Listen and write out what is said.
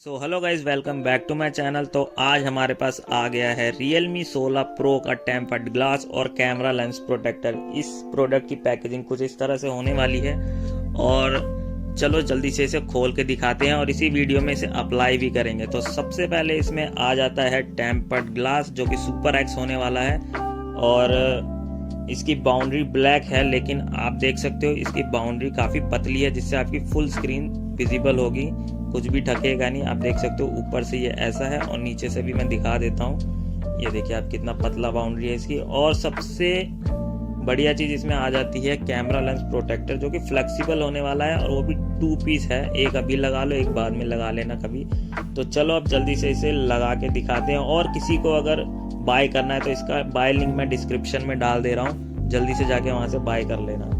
So hello guys, welcome back to my channel. तो आज हमारे पास आ गया है Realme 16 Pro का टेम्पर्ड ग्लास और कैमरा लेंस प्रोटेक्टर। इस प्रोडक्ट की पैकेजिंग कुछ इस तरह से होने वाली है और चलो जल्दी से इसे खोल के दिखाते हैं और इसी वीडियो में इसे अप्लाई भी करेंगे। तो सबसे पहले इसमें आ जाता है टेम्पर्ड ग्लास जो कि सुपर एक्स होने वाला है और इसकी बाउंड्री ब्लैक है, लेकिन आप देख सकते हो इसकी बाउंड्री काफ़ी पतली है जिससे आपकी फुल स्क्रीन विजिबल होगी, कुछ भी ढकेगा नहीं। आप देख सकते हो ऊपर से ये ऐसा है और नीचे से भी मैं दिखा देता हूँ। ये देखिए आप कितना पतला बाउंड्री है इसकी। और सबसे बढ़िया चीज़ इसमें आ जाती है कैमरा लेंस प्रोटेक्टर जो कि फ्लेक्सिबल होने वाला है और वो भी 2 पीस है। एक अभी लगा लो, एक बाद में लगा लेना कभी। तो चलो अब जल्दी से इसे लगा के दिखाते हैं। और किसी को अगर बाय करना है तो इसका बाय लिंक मैं डिस्क्रिप्शन में डाल दे रहा हूँ, जल्दी से जाके वहाँ से बाय कर लेना।